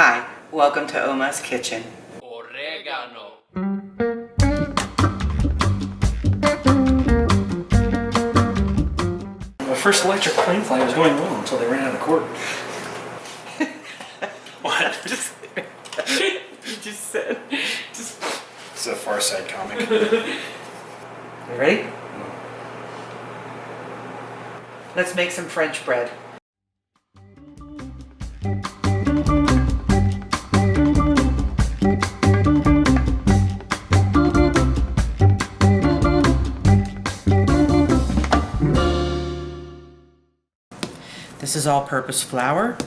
Hi, welcome to Oma's Kitchen. Oregano. My first electric plane flight was going well until they ran out of cord. What? You just said. It's a Far Side comic. You ready? Let's make some French bread. This is all-purpose flour.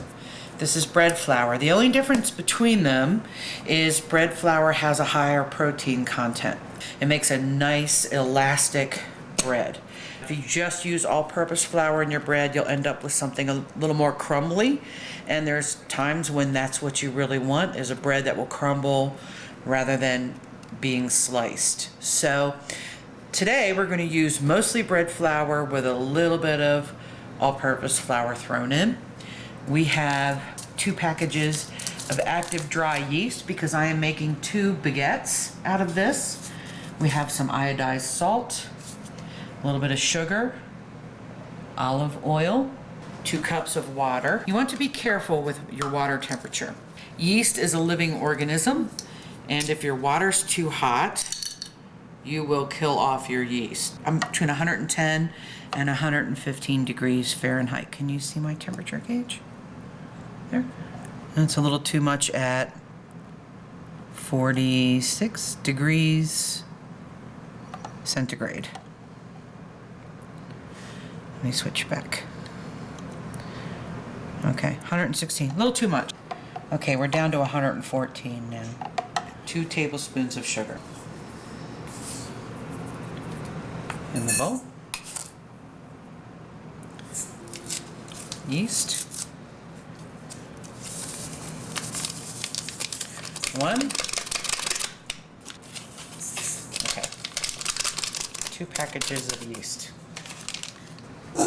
This is bread flour. The only difference between them is bread flour has a higher protein content. It makes a nice elastic bread. If you just use all-purpose flour in your bread, you'll end up with something a little more crumbly. And there's times when that's what you really want, is a bread that will crumble rather than being sliced. So today we're going to use mostly bread flour with a little bit of all-purpose flour thrown in. We have 2 packages of active dry yeast because I am making 2 baguettes out of this. We have some iodized salt, a little bit of sugar, olive oil, 2 cups of water. You want to be careful with your water temperature. Yeast is a living organism, and if your water's too hot, you will kill off your yeast. I'm between 110 and 115 degrees Fahrenheit. Can you see my temperature gauge? There. And it's a little too much at 46 degrees centigrade. Let me switch back. Okay, 116, a little too much. Okay, we're down to 114 now. 2 tablespoons of sugar. In the bowl. Yeast. 1. Okay. 2 packages of yeast. So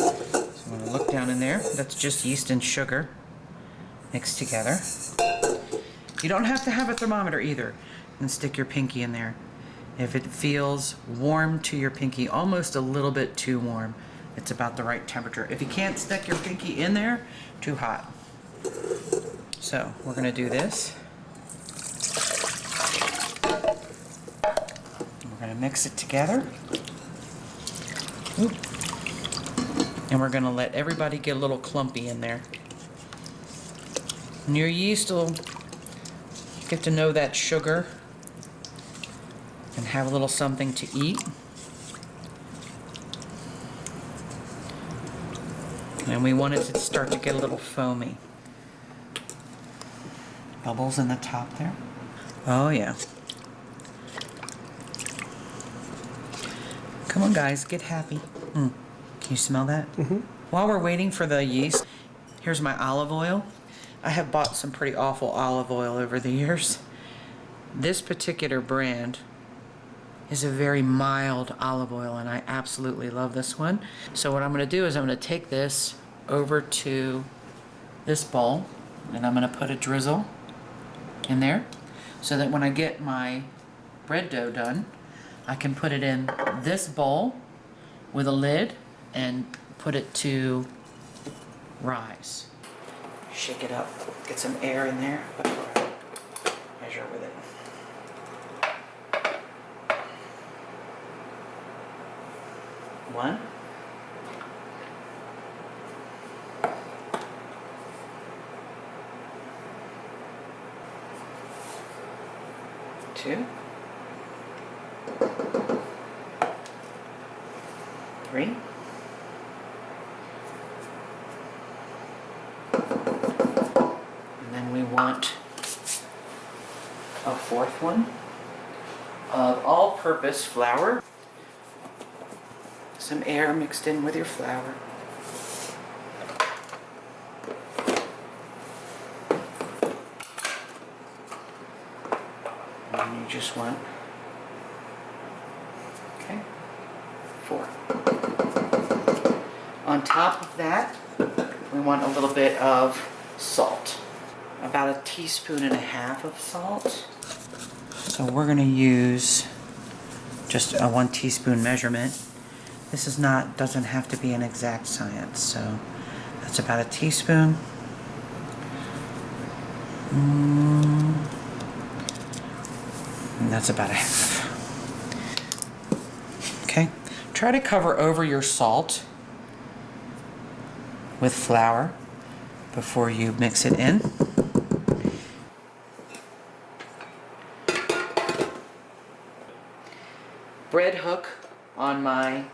I'm going to look down in there. That's just yeast and sugar mixed together. You don't have to have a thermometer either. And stick your pinky in there. If it feels warm to your pinky, almost a little bit too warm, it's about the right temperature. If you can't stick your pinky in there, too hot. So we're going to do this. We're going to mix it together. Oop. And we're going to let everybody get a little clumpy in there. And your yeast will get to know that sugar and have a little something to eat. And we want it to start to get a little foamy. Bubbles in the top there. Oh yeah. Come on guys, get happy. Can you smell that? Mm-hmm. While we're waiting for the yeast, here's my olive oil. I have bought some pretty awful olive oil over the years. This particular brand is a very mild olive oil, and I absolutely love this one. So what I'm going to do is I'm going to take this over to this bowl, and I'm going to put a drizzle in there so that when I get my bread dough done, I can put it in this bowl with a lid and put it to rise. Shake it up, get some air in there before I measure with it. One. Two. 3. And then we want a 4th one of all-purpose flour. Some air mixed in with your flour. And then you just want, okay, 4. On top of that, we want a little bit of salt. about 1.5 teaspoons of salt. So we're going to use just a 1 teaspoon measurement. This is not, doesn't have to be an exact science, so that's about 1 teaspoon. And that's about 1/2. Okay, try to cover over your salt with flour before you mix it in. Bread hook on my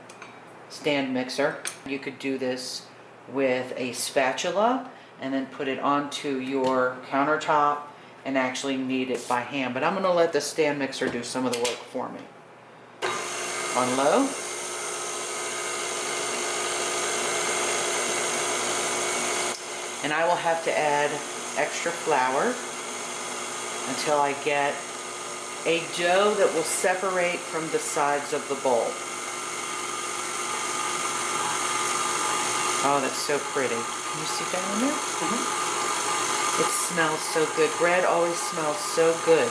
stand mixer. You could do this with a spatula and then put it onto your countertop and actually knead it by hand. But I'm going to let the stand mixer do some of the work for me. On low. And I will have to add extra flour until I get a dough that will separate from the sides of the bowl. Oh, that's so pretty. Can you see down in there? Mm-hmm. It smells so good. Bread always smells so good.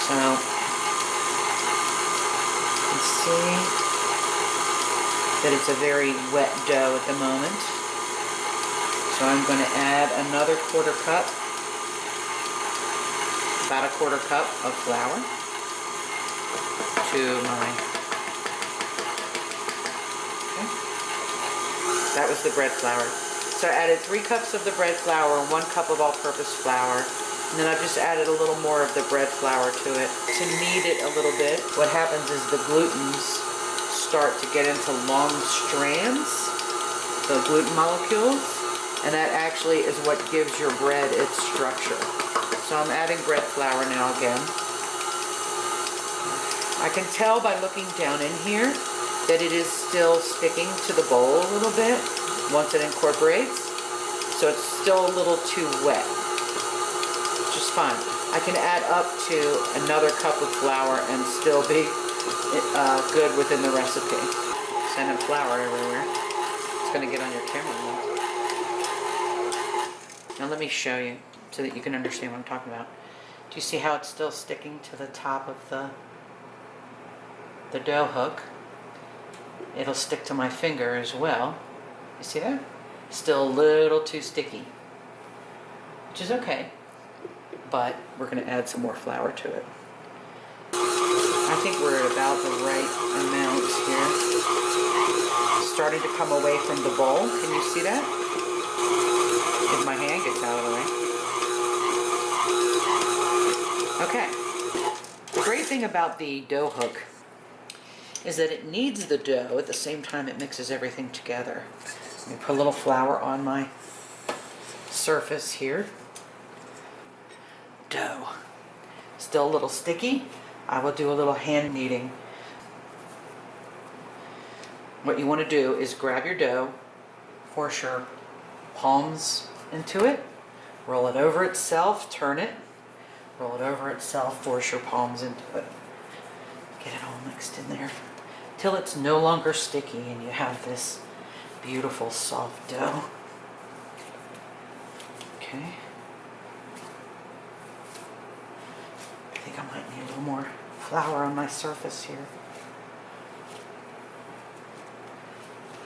So, you can see that it's a very wet dough at the moment. So I'm going to add another 1/4 cup, about a 1/4 cup of flour to my, okay. That was the bread flour. So I added 3 cups of the bread flour and 1 cup of all-purpose flour. And then I've just added a little more of the bread flour to it to knead it a little bit. What happens is the glutens start to get into long strands, the gluten molecules, and that actually is what gives your bread its structure. So I'm adding bread flour now again. I can tell by looking down in here that it is still sticking to the bowl a little bit once it incorporates. So it's still a little too wet, which is fine. I can add up to another cup of flour and still be good within the recipe. Sending flour everywhere. It's going to get on your camera now. Now let me show you so that you can understand what I'm talking about. Do you see how it's still sticking to the top of the dough hook? It'll stick to my finger as well. You see that? Still a little too sticky, which is okay, but we're going to add some more flour to it. I think we're at about the right amount here. It's starting to come away from the bowl. Can you see that? If my hand gets out of the way. Okay. The great thing about the dough hook is that it kneads the dough at the same time it mixes everything together. Let me put a little flour on my surface here. Dough. Still a little sticky. I will do a little hand kneading. What you want to do is grab your dough, force your palms into it, roll it over itself, turn it, roll it over itself, force your palms into it. Get it all mixed in there till it's no longer sticky and you have this beautiful soft dough. Okay. I think I might need a little more flour on my surface here.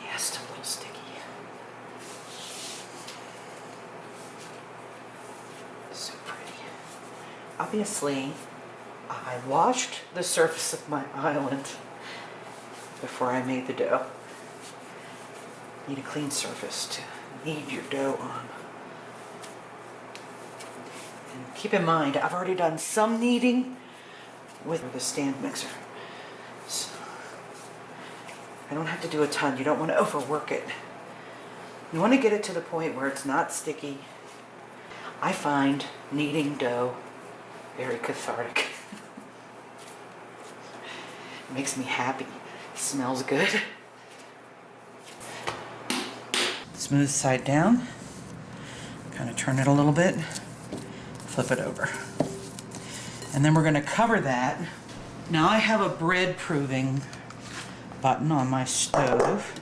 Yeah, still a little sticky. So pretty. Obviously, I washed the surface of my island before I made the dough. Need a clean surface to knead your dough on. And keep in mind, I've already done some kneading with the stand mixer. So I don't have to do a ton. You don't want to overwork it. You want to get it to the point where it's not sticky. I find kneading dough very cathartic. It makes me happy. It smells good. Smooth side down. Kind of turn it a little bit. Flip it over. And then we're going to cover that. Now I have a bread proving button on my stove.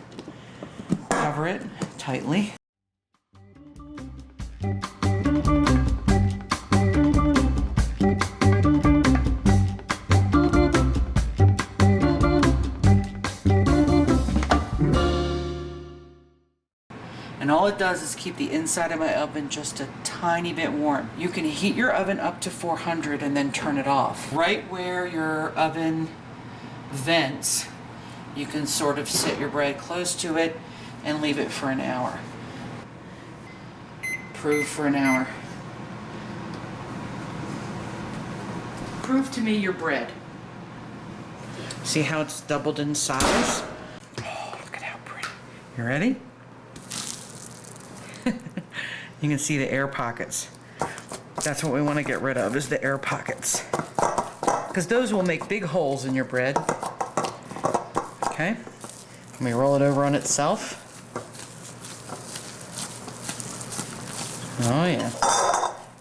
Cover it tightly. And all it does is keep the inside of my oven just a tiny bit warm. You can heat your oven up to 400 and then turn it off. Right where your oven vents, you can sort of sit your bread close to it and leave it for an hour. Prove for an hour. Prove to me your bread. See how it's doubled in size? Oh, look at how pretty. You ready? You can see the air pockets. That's what we want to get rid of, is the air pockets. Because those will make big holes in your bread. Okay. Let me roll it over on itself. Oh yeah.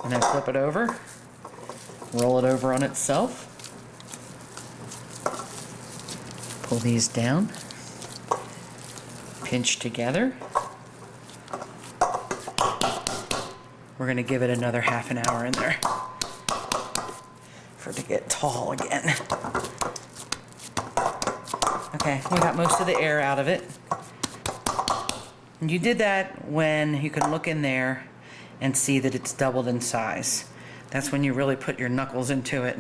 And then flip it over. Roll it over on itself. Pull these down. Pinch together. We're going to give it another half an hour in there for it to get tall again. Okay, we got most of the air out of it. And you did that when you can look in there and see that it's doubled in size. That's when you really put your knuckles into it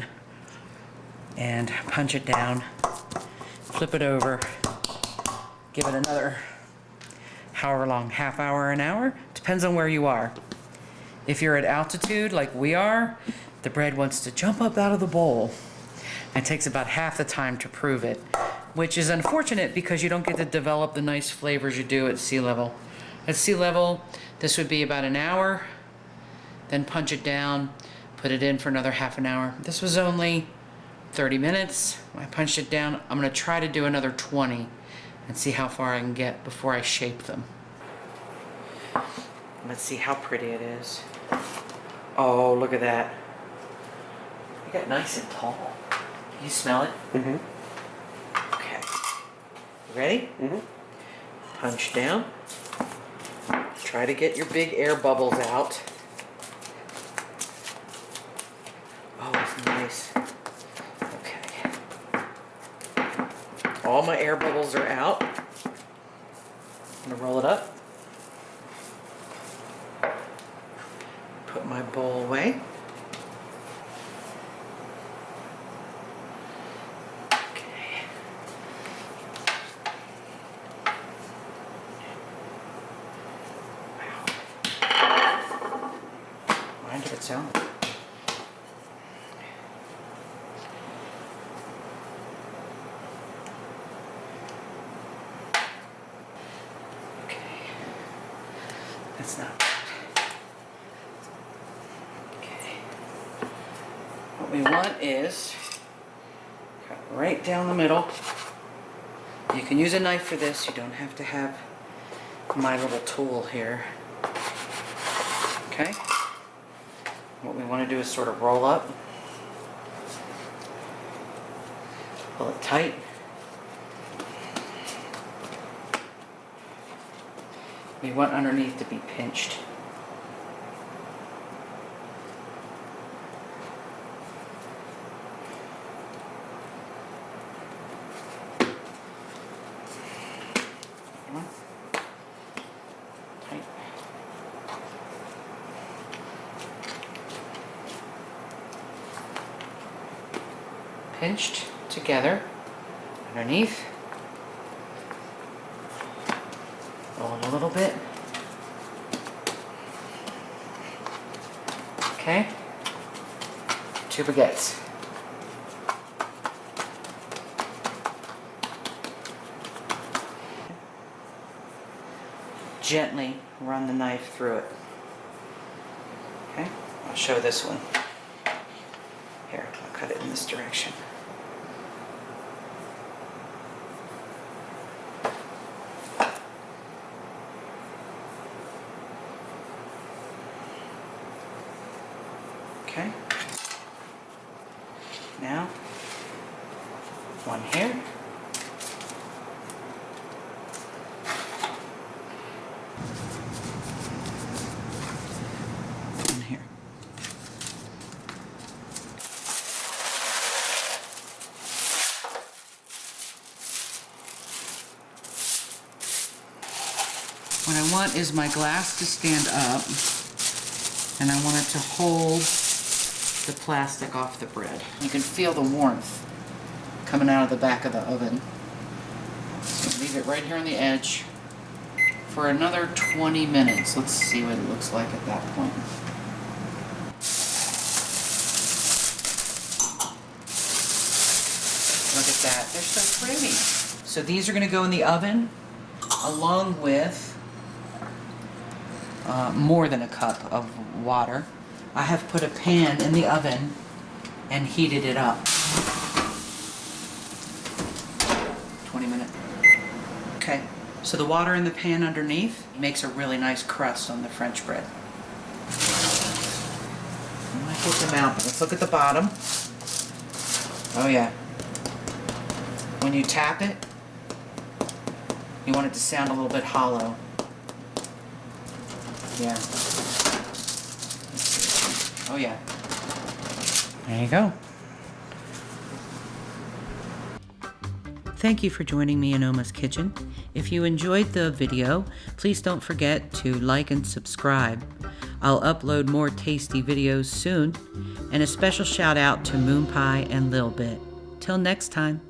and punch it down, flip it over, give it another however long, half hour, an hour, depends on where you are. If you're at altitude like we are, the bread wants to jump up out of the bowl. It takes about half the time to prove it, which is unfortunate because you don't get to develop the nice flavors you do at sea level. At sea level, this would be about an hour, then punch it down, put it in for another half an hour. This was only 30 minutes. I punched it down. I'm gonna try to do another 20 and see how far I can get before I shape them. Let's see how pretty it is. Oh, look at that. You got nice and tall. You smell it? Mm-hmm. Okay. You ready? Mm-hmm. Punch down. Try to get your big air bubbles out. Oh, it's nice. Okay. All my air bubbles are out. I'm gonna roll it up. Put my bowl away. Okay. Wow. Why did it sound? Okay. That's not bad. What we want is cut right down the middle. You can use a knife for this. You don't have to have my little tool here. Okay? What we want to do is sort of roll up. Pull it tight. We want underneath to be pinched. Tight. Pinched together underneath. Roll it a little bit. Okay. 2 baguettes. Gently run the knife through it. Okay, I'll show this one. Here, I'll cut it in this direction. Okay. Now, one here. want is my glass to stand up, and I want it to hold the plastic off the bread. You can feel the warmth coming out of the back of the oven. So leave it right here on the edge for another 20 minutes. Let's see what it looks like at that point. Look at that, they're so creamy. So these are gonna go in the oven along with more than a cup of water. I have put a pan in the oven and heated it up. 20 minutes. Okay, so the water in the pan underneath makes a really nice crust on the French bread. I'm gonna take them out, but let's look at the bottom. Oh yeah. When you tap it, you want it to sound a little bit hollow. Yeah. Oh yeah. There you go. Thank you for joining me in Oma's Kitchen. If you enjoyed the video, please don't forget to like and subscribe. I'll upload more tasty videos soon, and a special shout out to Moon Pie and Lil Bit. Till next time.